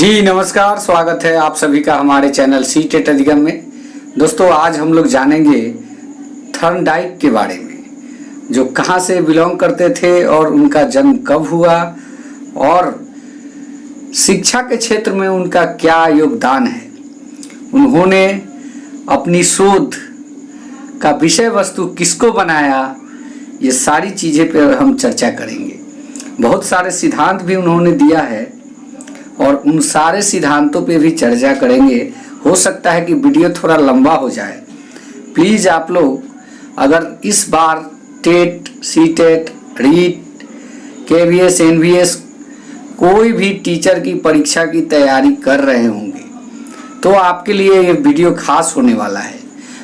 जी नमस्कार, स्वागत है आप सभी का हमारे चैनल सी टेट अधिगम में। दोस्तों आज हम लोग जानेंगे थॉर्नडाइक के बारे में, जो कहाँ से बिलोंग करते थे और उनका जन्म कब हुआ और शिक्षा के क्षेत्र में उनका क्या योगदान है। उन्होंने अपनी शोध का विषय वस्तु किसको बनाया, ये सारी चीज़ें पर हम चर्चा करेंगे। बहुत सारे सिद्धांत भी उन्होंने दिया है और उन सारे सिद्धांतों पे भी चर्चा करेंगे। हो सकता है कि वीडियो थोड़ा लंबा हो जाए। प्लीज़ आप लोग अगर इस बार TET, C TET, REET, KVS, NVS कोई भी टीचर की परीक्षा की तैयारी कर रहे होंगे तो आपके लिए ये वीडियो खास होने वाला है।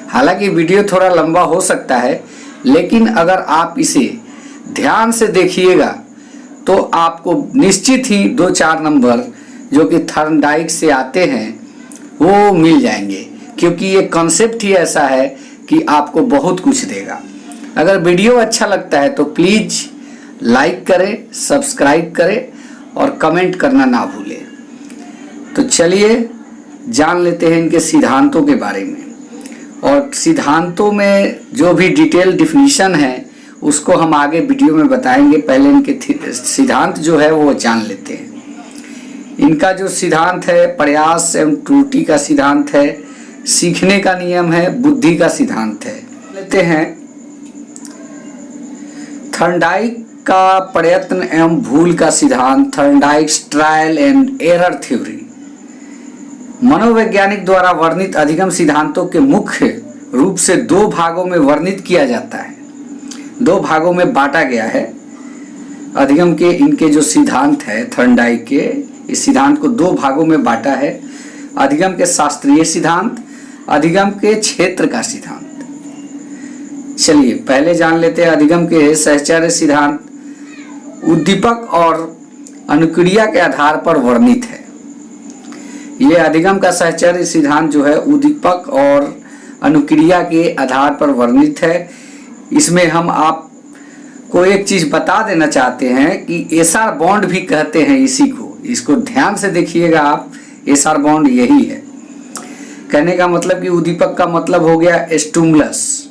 हालांकि वीडियो थोड़ा लंबा हो सकता है, लेकिन अगर आप इसे ध्यान से देखिएगा तो आपको निश्चित ही 2-4 नंबर जो कि थॉर्नडाइक से आते हैं वो मिल जाएंगे, क्योंकि ये कॉन्सेप्ट ही ऐसा है कि आपको बहुत कुछ देगा। अगर वीडियो अच्छा लगता है तो प्लीज़ लाइक करें, सब्सक्राइब करें और कमेंट करना ना भूलें। तो चलिए जान लेते हैं इनके सिद्धांतों के बारे में। और सिद्धांतों में जो भी डिटेल डिफिनीशन है उसको हम आगे वीडियो में बताएंगे। पहले इनके सिद्धांत जो है वो जान लेते हैं। इनका जो सिद्धांत है प्रयास एवं त्रुटि का सिद्धांत है, सीखने का नियम है, बुद्धि का सिद्धांत है। लेते हैं थॉर्नडाइक का प्रयत्न एवं भूल का सिद्धांत, थॉर्नडाइक्स ट्रायल एंड एरर थ्योरी। मनोवैज्ञानिक द्वारा वर्णित अधिगम सिद्धांतों के मुख्य रूप से 2 भागों में वर्णित किया जाता है। 2 भागों में बांटा गया है अधिगम के। इनके जो सिद्धांत है थॉर्नडाइक के, इस सिद्धांत को 2 भागों में बांटा है। अधिगम के शास्त्रीय सिद्धांत, अधिगम के क्षेत्र का सिद्धांत। चलिए पहले जान लेते हैं अधिगम के सहचर्य सिद्धांत। उद्दीपक और अनुक्रिया के आधार पर वर्णित है। ये अधिगम का सहचर्य सिद्धांत जो है उद्दीपक और अनुक्रिया के आधार पर वर्णित है। इसमें हम आपको एक चीज बता देना चाहते हैं कि एसआर बॉन्ड भी कहते हैं इसी को। इसको ध्यान से देखिएगा आप, एसआर बॉन्ड यही है। कहने का मतलब कि उद्दीपक का मतलब हो गया स्टिमुलस।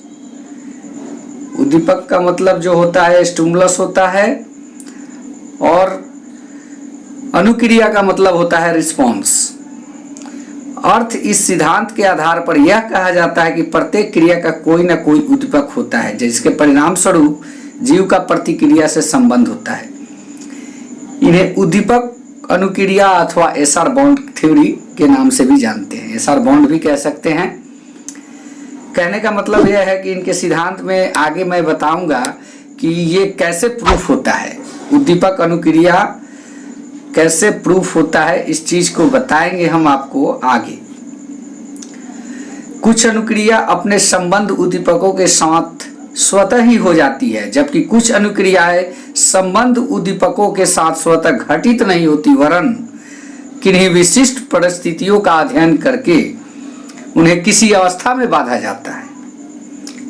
उद्दीपक का मतलब जो होता है स्टिमुलस होता है, और अनुक्रिया का मतलब होता है रिस्पॉन्स। अर्थ इस सिद्धांत के आधार पर यह कहा जाता है कि प्रत्येक क्रिया का कोई ना कोई उद्दीपक होता है, जिसके परिणाम स्वरूप जीव का प्रतिक्रिया से संबंध होता है। इन्हें उद्दीपक, अनुक्रिया अथवा एसआर बॉन्ड थ्योरी के नाम से भी जानते हैं। एसआर बॉन्ड भी कह सकते हैं। कहने का मतलब यह है कि इनके सिद्धांत में आगे मैं बताऊंगा कि ये कैसे प्रूफ होता है, उद्दीपक अनुक्रिया कैसे प्रूफ होता है, इस चीज को बताएंगे हम आपको आगे। कुछ अनुक्रिया अपने संबंध उद्दीपकों के साथ स्वतः ही हो जाती है, जबकि कुछ अनुक्रियाएं संबंध उद्दीपकों के साथ स्वतः घटित नहीं होती, वरन किन्हीं विशिष्ट परिस्थितियों का अध्ययन करके उन्हें किसी अवस्था में बांधा जाता है।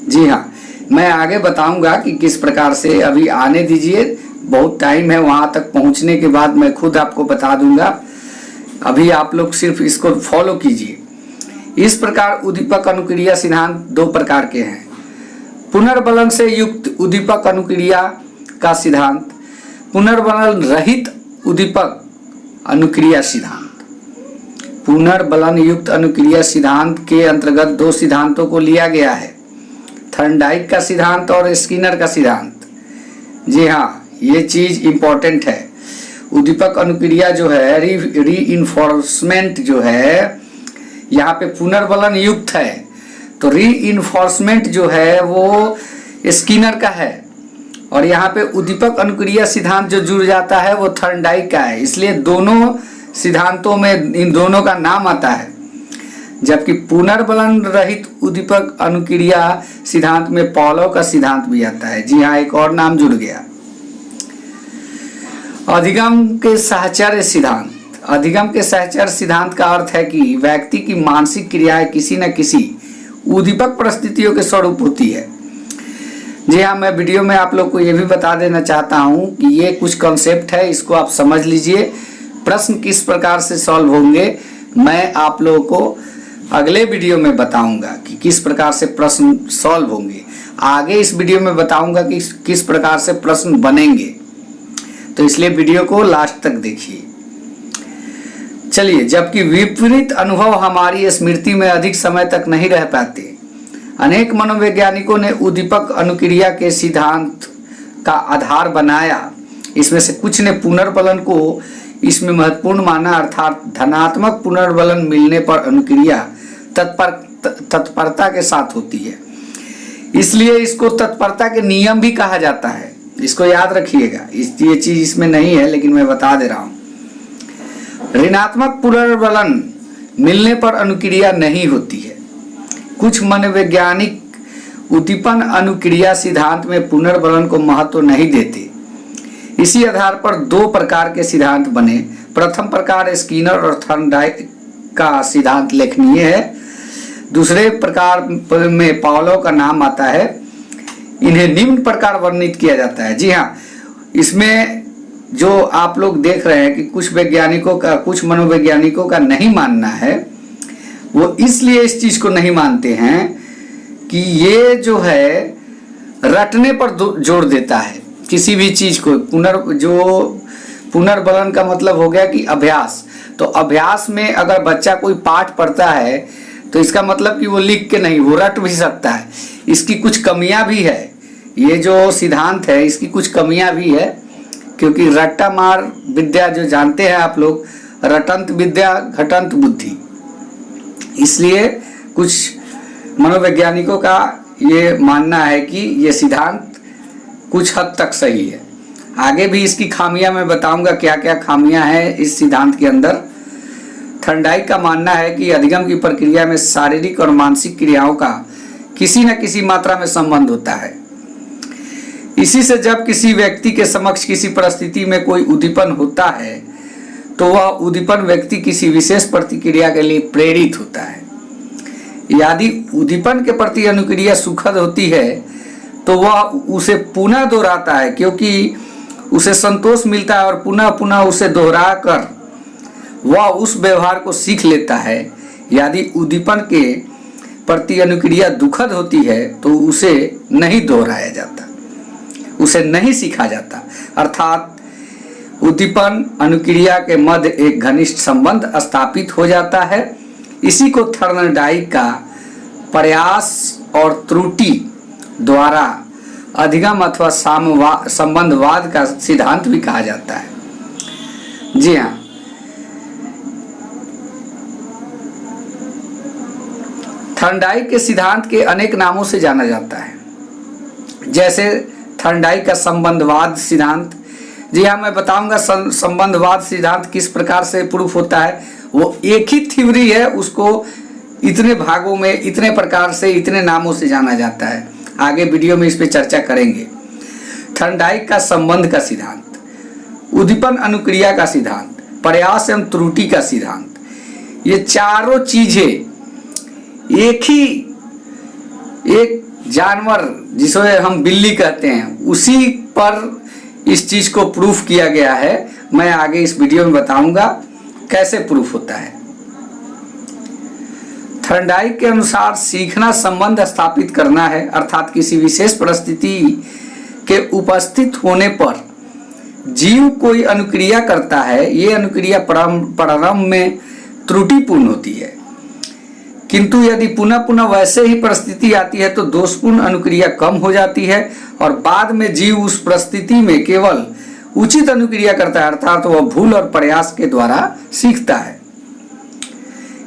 जी हाँ, मैं आगे बताऊंगा कि किस प्रकार से। अभी आने दीजिए, बहुत टाइम है, वहां तक पहुंचने के बाद मैं खुद आपको बता दूंगा। अभी आप लोग सिर्फ इसको फॉलो कीजिए। इस प्रकार उद्दीपक अनुक्रिया सिद्धांत 2 प्रकार के हैं। पुनर्बलन से युक्त उद्दीपक अनुक्रिया का सिद्धांत, पुनर्बलन रहित उद्दीपक अनुक्रिया सिद्धांत। पुनर्बलन युक्त अनुक्रिया सिद्धांत के अंतर्गत 2 सिद्धांतों को लिया गया है, थॉर्नडाइक का सिद्धांत और स्किनर का सिद्धांत। जी हाँ, ये चीज इंपॉर्टेंट है। उद्दीपक अनुक्रिया जो है, रीइंफोर्समेंट जो है, यहाँ पे पुनर्बलन युक्त है, तो रीइंफोर्समेंट जो है वो स्किनर का है, और यहाँ पे उद्दीपक अनुक्रिया सिद्धांत जो जुड़ जाता है वो थॉर्नडाइक का है। इसलिए दोनों सिद्धांतों में इन दोनों का नाम आता है। जबकि पुनर्बलन रहित उद्दीपक अनुक्रिया सिद्धांत में पॉलो का सिद्धांत भी आता है। जी हाँ, एक और नाम जुड़ गया। अधिगम के साहचर्य सिद्धांत। अधिगम के साहचर्य सिद्धांत का अर्थ है कि व्यक्ति की मानसिक क्रियाएं किसी न किसी उद्दीपक परिस्थितियों के स्वरूप होती है। जी हाँ, मैं वीडियो में आप लोग को ये भी बता देना चाहता हूँ कि ये कुछ कॉन्सेप्ट है, इसको आप समझ लीजिए। प्रश्न किस प्रकार से सॉल्व होंगे मैं आप लोगों को अगले वीडियो में बताऊंगा कि किस प्रकार से प्रश्न सॉल्व होंगे। आगे इस वीडियो में बताऊंगा कि किस प्रकार से प्रश्न बनेंगे, तो इसलिए वीडियो को लास्ट तक देखिए। चलिए, जबकि विपरीत अनुभव हमारी स्मृति में अधिक समय तक नहीं रह पाते, अनेक मनोवैज्ञानिकों ने उद्दीपक अनुक्रिया के सिद्धांत का आधार बनाया। इसमें से कुछ ने पुनर्बलन को इसमें महत्वपूर्ण माना, अर्थात धनात्मक पुनर्बलन मिलने पर अनुक्रिया तत्परता के साथ होती है, इसलिए इसको तत्परता के नियम भी कहा जाता है। इसको याद रखिएगा, ये चीज इसमें नहीं है लेकिन मैं बता दे रहा हूं। ऋणात्मक पुनर्बलन मिलने पर अनुक्रिया नहीं होती है। कुछ मनोवैज्ञानिक उद्दीपन अनुक्रिया सिद्धांत में पुनर्बलन को महत्व नहीं देते। इसी आधार पर दो प्रकार के सिद्धांत बने। प्रथम प्रकार स्किनर और थॉर्नडाइक का सिद्धांत लेखनीय है। दूसरे प्रकार में पावलोव का नाम आता है। इन्हें निम्न प्रकार वर्णित किया जाता है। जी हाँ, इसमें जो आप लोग देख रहे हैं कि कुछ वैज्ञानिकों का, कुछ मनोवैज्ञानिकों का नहीं मानना है, वो इसलिए इस चीज को नहीं मानते हैं कि ये जो है रटने पर जोर देता है किसी भी चीज को। पुनर्बलन का मतलब हो गया कि अभ्यास। तो अभ्यास में अगर बच्चा कोई पाठ पढ़ता है तो इसका मतलब कि वो लिख के नहीं, वो रट भी सकता है। इसकी कुछ कमियां भी है, ये जो सिद्धांत है इसकी कुछ कमियां भी है, क्योंकि रट्टा मार विद्या जो जानते हैं आप लोग, रटंत विद्या घटंत बुद्धि। इसलिए कुछ मनोवैज्ञानिकों का ये मानना है कि ये सिद्धांत कुछ हद तक सही है। आगे भी इसकी खामियां मैं बताऊंगा, क्या क्या खामियां हैं इस सिद्धांत के अंदर। थॉर्नडाइक का मानना है कि अधिगम की प्रक्रिया में शारीरिक और मानसिक क्रियाओं का किसी न किसी मात्रा में संबंध होता है। इसी से जब किसी व्यक्ति के समक्ष किसी परिस्थिति में कोई उद्दीपन होता है तो वह उद्दीपन व्यक्ति किसी विशेष प्रतिक्रिया के लिए प्रेरित होता है। यदि उद्दीपन के प्रति अनुक्रिया सुखद होती है तो वह उसे पुनः दोहराता है, क्योंकि उसे संतोष मिलता है और पुनः पुनः उसे दोहरा कर वह उस व्यवहार को सीख लेता है। यदि उद्दीपन के प्रति अनुक्रिया दुखद होती है तो उसे नहीं दोहराया जाता, उसे नहीं सीखा जाता। अर्थात उद्दीपन अनुक्रिया के मध्य एक घनिष्ठ संबंध स्थापित हो जाता है। इसी को थॉर्नडाइक का प्रयास और त्रुटि द्वारा अधिगम अथवा संबंधवाद का सिद्धांत भी कहा जाता है। जी हाँ, थॉर्नडाइक के सिद्धांत के अनेक नामों से जाना जाता है, जैसे थॉर्नडाइक का संबंधवाद सिद्धांत। जी हाँ, मैं बताऊंगा संबंधवाद सिद्धांत किस प्रकार से प्रूफ होता है। वो एक ही थ्योरी है, उसको इतने भागों में, इतने प्रकार से, इतने नामों से जाना जाता है। आगे वीडियो में इस पे चर्चा करेंगे। थॉर्नडाइक का संबंध का सिद्धांत, उद्दीपन अनुक्रिया का सिद्धांत, प्रयास एवं त्रुटि का सिद्धांत, ये चारों चीजें एक जानवर जिसे हम बिल्ली कहते हैं उसी पर इस चीज को प्रूफ किया गया है। मैं आगे इस वीडियो में बताऊंगा कैसे प्रूफ होता है। थॉर्नडाइक के अनुसार सीखना संबंध स्थापित करना है, अर्थात किसी विशेष परिस्थिति के उपस्थित होने पर जीव कोई अनुक्रिया करता है। ये अनुक्रिया प्रारंभ में त्रुटिपूर्ण होती है, किंतु यदि पुनः पुनः वैसे ही परिस्थिति आती है तो दोषपूर्ण अनुक्रिया कम हो जाती है और बाद में जीव उस परिस्थिति में केवल उचित अनुक्रिया करता है, अर्थात वह भूल और प्रयास के द्वारा सीखता है।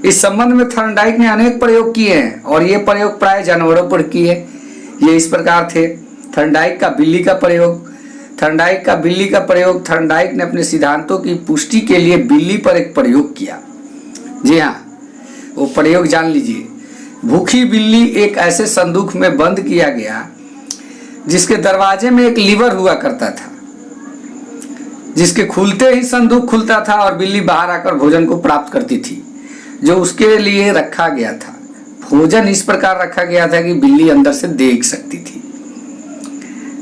इस संबंध में थॉर्नडाइक ने अनेक प्रयोग किए हैं और ये प्रयोग प्राय जानवरों पर किए। ये इस प्रकार थे। थॉर्नडाइक का बिल्ली का प्रयोग, थॉर्नडाइक ने अपने सिद्धांतों की पुष्टि के लिए बिल्ली पर एक प्रयोग किया। जी हाँ, वो प्रयोग जान लीजिए। भूखी बिल्ली एक ऐसे संदूक में बंद किया गया जिसके दरवाजे में एक लीवर हुआ करता था, जिसके खुलते ही संदूक खुलता था और बिल्ली बाहर आकर भोजन को प्राप्त करती थी जो उसके लिए रखा गया था। भोजन इस प्रकार रखा गया था कि बिल्ली अंदर से देख सकती थी।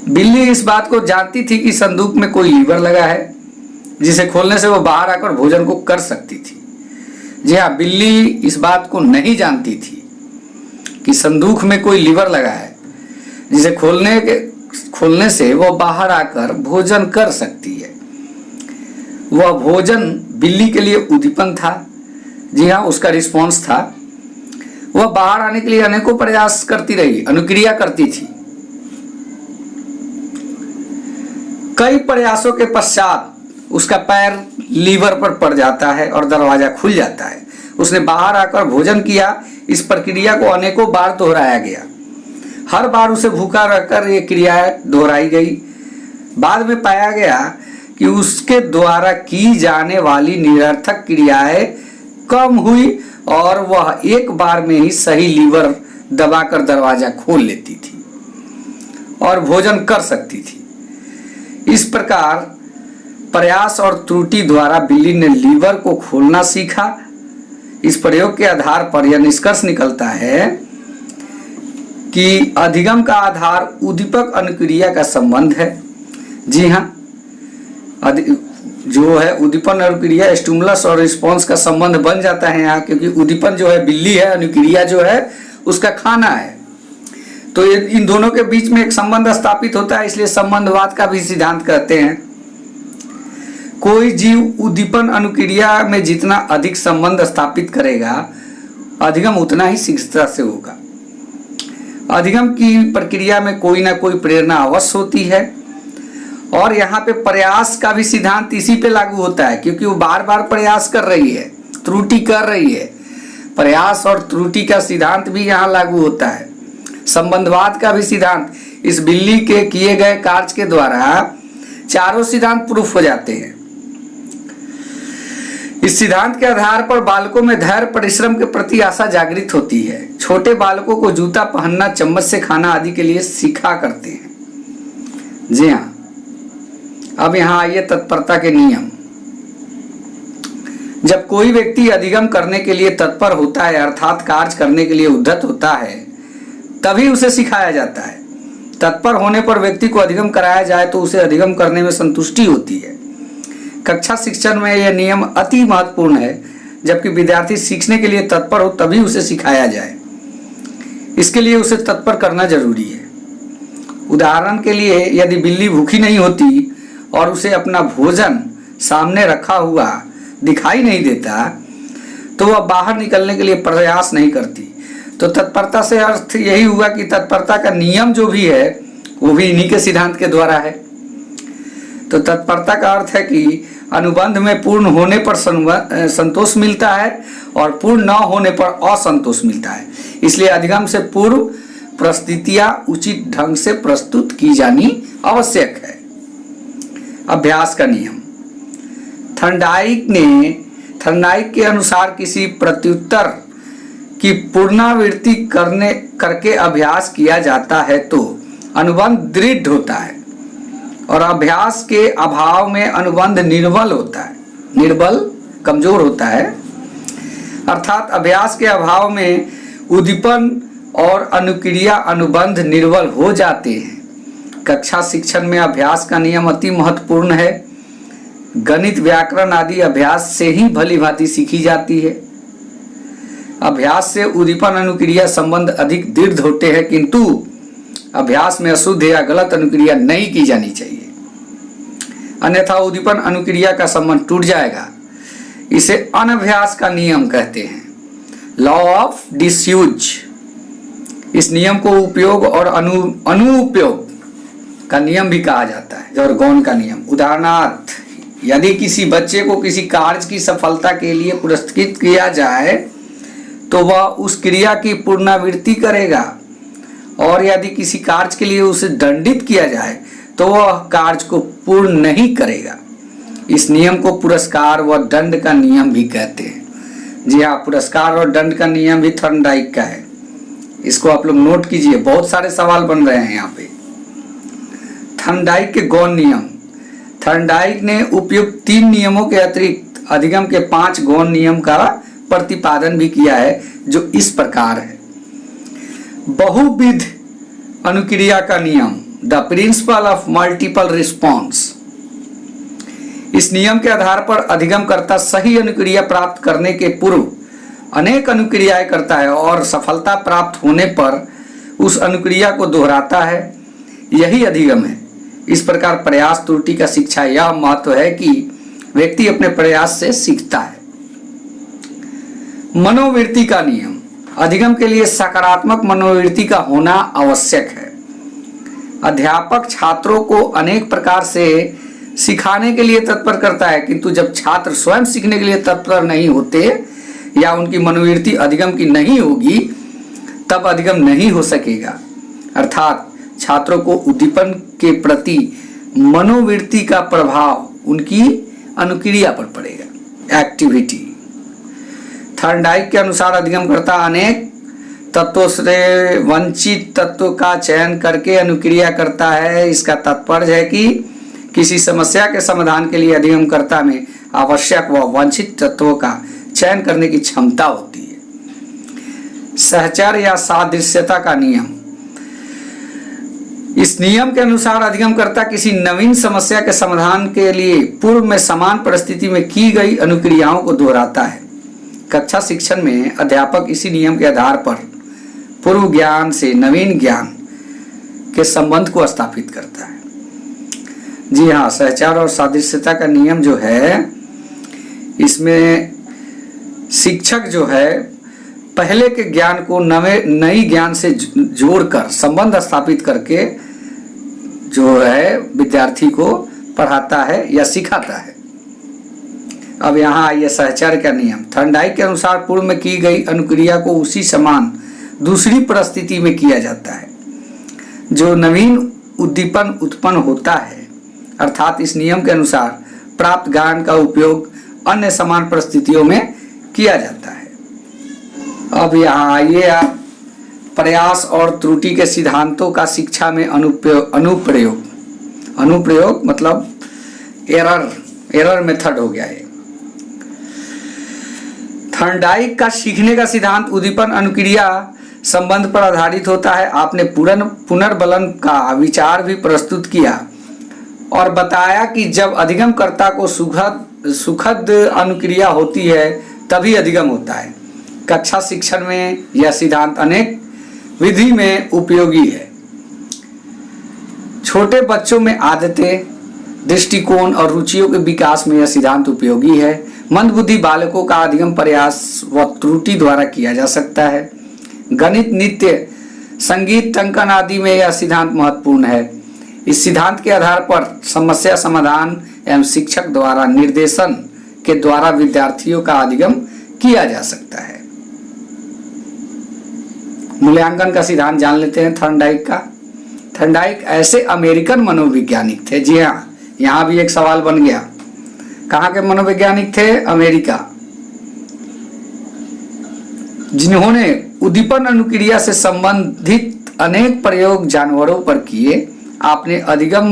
बिल्ली इस बात को जानती थी कि संदूक में कोई लीवर लगा है, जिसे खोलने से वो बाहर आकर भोजन को कर सकती थी। जी हाँ, बिल्ली इस बात को नहीं जानती थी कि संदूक में कोई लीवर लगा है जिसे खोलने से वह बाहर आकर भोजन कर सकती है। वह भोजन बिल्ली के लिए उद्दीपन था। जी हाँ, उसका रिस्पॉन्स था। वह बाहर आने के लिए अनेकों प्रयास करती रही, अनुक्रिया करती थी। कई प्रयासों के पश्चात उसका पैर लीवर पर पड़ जाता है और दरवाजा खुल जाता है। उसने बाहर आकर भोजन किया। इस प्रक्रिया को अनेकों बार दोहराया गया। हर बार उसे भूखा रहकर ये क्रिया दोहराई गई। बाद में पाया गया कि उसके द्वारा की जाने वाली निरर्थक क्रियाएं कम हुई और वह एक बार में ही सही लीवर दबाकर दरवाजा खोल लेती थी और भोजन कर सकती थी। इस प्रकार प्रयास और त्रुटि द्वारा बिल्ली ने लीवर को खोलना सीखा। इस प्रयोग के आधार पर यह निष्कर्ष निकलता है कि अधिगम का आधार उद्दीपक अनुक्रिया का संबंध है। जी हाँ, जो है उद्दीपन अनुक्रिया, स्टिमुलस और रिस्पॉन्स का संबंध बन जाता है यहाँ, क्योंकि उद्दीपन जो है बिल्ली है, अनुक्रिया जो है उसका खाना है। तो इन दोनों के बीच में एक संबंध स्थापित होता है, इसलिए संबंधवाद का भी सिद्धांत कहते हैं। कोई जीव उद्दीपन अनुक्रिया में जितना अधिक संबंध स्थापित करेगा, अधिगम उतना ही शीघ्रता से होगा। अधिगम की प्रक्रिया में कोई ना कोई प्रेरणा अवश्य होती है और यहाँ पे प्रयास का भी सिद्धांत इसी पे लागू होता है, क्योंकि वो बार बार प्रयास कर रही है, त्रुटि कर रही है। प्रयास और त्रुटि का सिद्धांत भी यहाँ लागू होता है। संबंधवाद का भी सिद्धांत इस बिल्ली के किए गए कार्य के द्वारा चारों सिद्धांत प्रूफ हो जाते हैं। इस सिद्धांत के आधार पर बालकों में धैर्य, परिश्रम के प्रति आशा जागृत होती है। छोटे बालकों को जूता पहनना, चम्मच से खाना आदि के लिए सिखा करते हैं। जी हाँ, अब यहाँ आइए तत्परता के नियम। जब कोई व्यक्ति अधिगम करने के लिए तत्पर होता है, अर्थात कार्य करने के लिए उद्यत होता है, तभी उसे सिखाया जाता है। तत्पर होने पर व्यक्ति को अधिगम कराया जाए तो उसे अधिगम करने में संतुष्टि होती है। कक्षा शिक्षण में यह नियम अति महत्वपूर्ण है। जबकि विद्यार्थी सीखने के लिए तत्पर हो तभी उसे सिखाया जाए। इसके लिए उसे तत्पर करना जरूरी है। उदाहरण के लिए, यदि बिल्ली भूखी नहीं होती और उसे अपना भोजन सामने रखा हुआ दिखाई नहीं देता तो वह बाहर निकलने के लिए प्रयास नहीं करती। तो तत्परता से अर्थ यही हुआ कि तत्परता का नियम जो भी है वो भी इन्हीं के सिद्धांत के द्वारा है। तो तत्परता का अर्थ है कि अनुबंध में पूर्ण होने पर संतोष मिलता है और पूर्ण न होने पर असंतोष मिलता है। इसलिए अधिगम से पूर्व परिस्थितियां उचित ढंग से प्रस्तुत की जानी आवश्यक है। अभ्यास का नियम। थर्नडाइक के अनुसार किसी प्रत्युत्तर की पुनरावृत्ति करके अभ्यास किया जाता है तो अनुबंध दृढ़ होता है और अभ्यास के अभाव में अनुबंध निर्बल होता है, कमजोर होता है। अर्थात अभ्यास के अभाव में उद्दीपन और अनुक्रिया अनुबंध निर्बल हो जाते हैं। कक्षा शिक्षण में अभ्यास का नियम अति महत्वपूर्ण है। गणित, व्याकरण आदि अभ्यास से ही भली भांति सीखी जाती है। अभ्यास से उद्दीपन अनुक्रिया संबंध अधिक दृढ़ होते हैं, किंतु अभ्यास में अशुद्ध या गलत अनुक्रिया नहीं की जानी चाहिए, अन्यथा उद्दीपन अनुक्रिया का संबंध टूट जाएगा। इसे अनभ्यास का नियम कहते हैं, लॉ ऑफ डिसयूज। इस नियम को उपयोग और अनुपयोग का नियम भी कहा जाता है, और गौण का नियम। उदाहरणार्थ, यदि किसी बच्चे को किसी कार्य की सफलता के लिए पुरस्कृत किया जाए तो वह उस क्रिया की पुनरावृत्ति करेगा, और यदि किसी कार्य के लिए उसे दंडित किया जाए तो वह कार्य को पूर्ण नहीं करेगा। इस नियम को पुरस्कार व दंड का नियम भी कहते हैं। जी हाँ, पुरस्कार और दंड का नियम भी थर्नडाइक का है। इसको आप लोग नोट कीजिए, बहुत सारे सवाल बन रहे हैं यहाँ पे। थर्नडाइक के गौण नियम। थर्नडाइक ने उपयुक्त 3 नियमों के अतिरिक्त अधिगम के 5 गौण नियम का प्रतिपादन भी किया है, जो इस प्रकार है। बहुविध अनुक्रिया का नियम, the principle of multiple response. इस नियम के आधार पर अधिगमकर्ता सही अनुक्रिया प्राप्त करने के पूर्व अनेक अनुक्रियाएं करता है और सफलता प्राप्त होने पर उस अनुक्रिया को दोहराता है। यही अधिगम है। इस प्रकार प्रयास त्रुटि का शिक्षा यह महत्व है कि व्यक्ति अपने प्रयास से सीखता है। मनोवृत्ति का नियम। अधिगम के लिए सकारात्मक मनोवृत्ति का होना आवश्यक है। अध्यापक छात्रों को अनेक प्रकार से सिखाने के लिए तत्पर करता है, किंतु जब छात्र स्वयं सीखने के लिए तत्पर नहीं होते या उनकी मनोवृत्ति अधिगम की नहीं होगी तब अधिगम नहीं हो सकेगा। अर्थात छात्रों को उद्दीपन के प्रति मनोवृत्ति का प्रभाव उनकी अनुक्रिया पर पड़ेगा। एक्टिविटी। थॉर्नडाइक के अनुसार अधिगमकर्ता अनेक तत्वों से वंचित तत्व का चयन करके अनुक्रिया करता है। इसका तात्पर्य है कि किसी समस्या के समाधान के लिए अधिगमकर्ता में आवश्यक व वंचित तत्वों का चयन करने की क्षमता होती है। सहचर या सादृश्यता का नियम। इस नियम के अनुसार अधिगमकर्ता किसी नवीन समस्या के समाधान के लिए पूर्व में समान परिस्थिति में की गई अनुक्रियाओं को दोहराता है। कक्षा शिक्षण में अध्यापक इसी नियम के आधार पर पूर्व ज्ञान से नवीन ज्ञान के संबंध को स्थापित करता है। जी हाँ, सहचार और सादृश्यता का नियम जो है, इसमें शिक्षक जो है पहले के ज्ञान को नई ज्ञान से जोड़कर संबंध स्थापित करके जो है विद्यार्थी को पढ़ाता है या सिखाता है। अब यहाँ आइए सहचर्य का नियम। थॉर्नडाइक के अनुसार पूर्व में की गई अनुक्रिया को उसी समान दूसरी परिस्थिति में किया जाता है जो नवीन उद्दीपन उत्पन्न होता है। अर्थात इस नियम के अनुसार प्राप्त ज्ञान का उपयोग अन्य समान परिस्थितियों में किया जाता है। अब यहाँ आइए आप प्रयास और त्रुटि के सिद्धांतों का शिक्षा में अनुप्रयोग। अनुप्रयोग मतलब एरर मेथड हो गया है। थॉर्नडाइक का सीखने का सिद्धांत उद्दीपन अनुक्रिया संबंध पर आधारित होता है। आपने पुनर्बलन का विचार भी प्रस्तुत किया और बताया कि जब अधिगमकर्ता को सुखद अनुक्रिया होती है तभी अधिगम होता है। कक्षा शिक्षण में यह सिद्धांत अनेक विधि में उपयोगी है। छोटे बच्चों में आदतें, दृष्टिकोण और रुचियों के विकास में यह सिद्धांत उपयोगी है। मंदबुद्धि बालकों का अधिगम प्रयास व त्रुटि द्वारा किया जा सकता है। गणित, नृत्य, संगीत, टंकन आदि में यह सिद्धांत महत्वपूर्ण है। इस सिद्धांत के आधार पर समस्या समाधान एवं शिक्षक द्वारा निर्देशन के द्वारा विद्यार्थियों का अधिगम किया जा सकता है। मूल्यांकन का सिद्धांत जान लेते हैं थॉर्नडाइक का। थॉर्नडाइक ऐसे अमेरिकन मनोवैज्ञानिक थे। जी हाँ, यहाँ भी एक सवाल बन गया। कहाँ के मनोवैज्ञानिक थे? अमेरिका। जिन्होंने उद्दीपन अनुक्रिया से संबंधित अनेक प्रयोग जानवरों पर किए। आपने अधिगम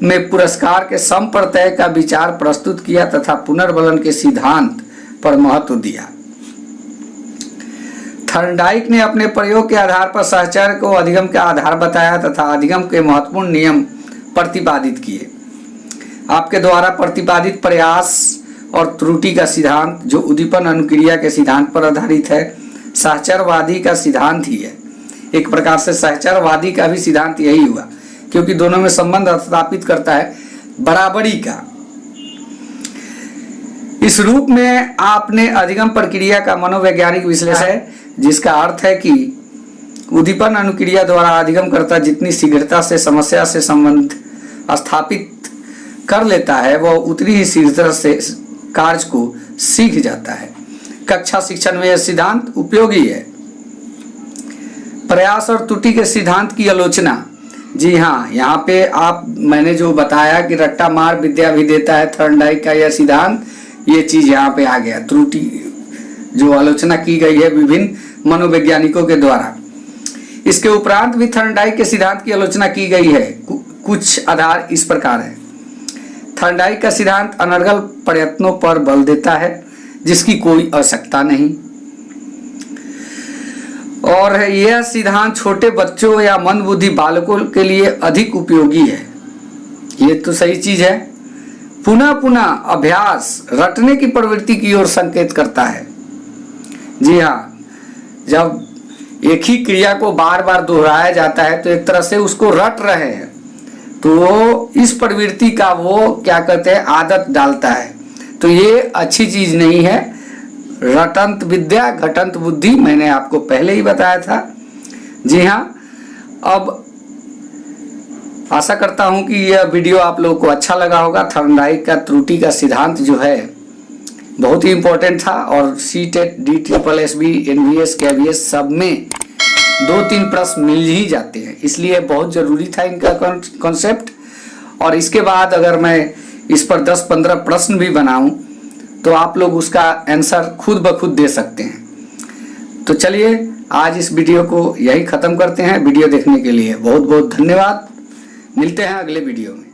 में पुरस्कार के संप्रत्यय का विचार प्रस्तुत किया तथा पुनर्बलन के सिद्धांत पर महत्व दिया। थॉर्नडाइक ने अपने प्रयोग के आधार पर सहचर्य को अधिगम का आधार बताया तथा अधिगम के महत्वपूर्ण नियम प्रतिपादित किए। आपके द्वारा प्रतिपादित प्रयास और त्रुटि का सिद्धांत जो उद्दीपन अनुक्रिया के सिद्धांत पर आधारित है, सहचरवादी का सिद्धांत ही है। एक प्रकार से सहचरवादी का भी सिद्धांत यही हुआ, क्योंकि दोनों में संबंध स्थापित करता है बराबरी का। इस रूप में आपने अधिगम प्रक्रिया का मनोवैज्ञानिक विश्लेषण है, जिसका अर्थ है कि उद्दीपन अनुक्रिया द्वारा अधिगमकर्ता जितनी शीघ्रता से समस्या से संबंध स्थापित कर लेता है वह उतनी ही शीघ्रता से कार्य को सीख जाता है। कक्षा शिक्षण में यह सिद्धांत उपयोगी है। प्रयास और त्रुटि के सिद्धांत की आलोचना। जी हाँ, यहाँ पे मैंने जो बताया कि रट्टा मार विद्या भी देता है, थॉर्नडाइक का यह सिद्धांत, ये चीज यहाँ पे आ गया। त्रुटि जो आलोचना की गई है विभिन्न मनोवैज्ञानिकों के द्वारा। इसके उपरांत भी थॉर्नडाइक के सिद्धांत की आलोचना की गई है। कुछ आधार इस प्रकार है। थॉर्नडाइक का सिद्धांत अनर्गल प्रयत्नों पर बल देता है जिसकी कोई आवश्यकता नहीं, और यह सिद्धांत छोटे बच्चों या मंदबुद्धि बालकों के लिए अधिक उपयोगी है। ये तो सही चीज है। पुनः पुनः अभ्यास रटने की प्रवृत्ति की ओर संकेत करता है। जी हाँ, जब एक ही क्रिया को बार बार दोहराया जाता है तो एक तरह से उसको रट रहे हैं, तो वो इस प्रवृत्ति का वो क्या कहते हैं आदत डालता है। तो ये अच्छी चीज नहीं है। रटंत विद्या घटंत बुद्धि, मैंने आपको पहले ही बताया था। जी हाँ, अब आशा करता हूं कि यह वीडियो आप लोगों को अच्छा लगा होगा। थर्नडाइक का त्रुटि का सिद्धांत जो है बहुत ही इंपॉर्टेंट था और सीटेट, DSSB, NVS, KVS सब में 2-3 प्रश्न मिल ही जाते हैं, इसलिए बहुत जरूरी था इनका कॉन्सेप्ट। और इसके बाद अगर मैं इस पर 10-15 प्रश्न भी बनाऊं तो आप लोग उसका आंसर खुद ब खुद दे सकते हैं। तो चलिए आज इस वीडियो को यही ख़त्म करते हैं। वीडियो देखने के लिए बहुत बहुत धन्यवाद। मिलते हैं अगले वीडियो में।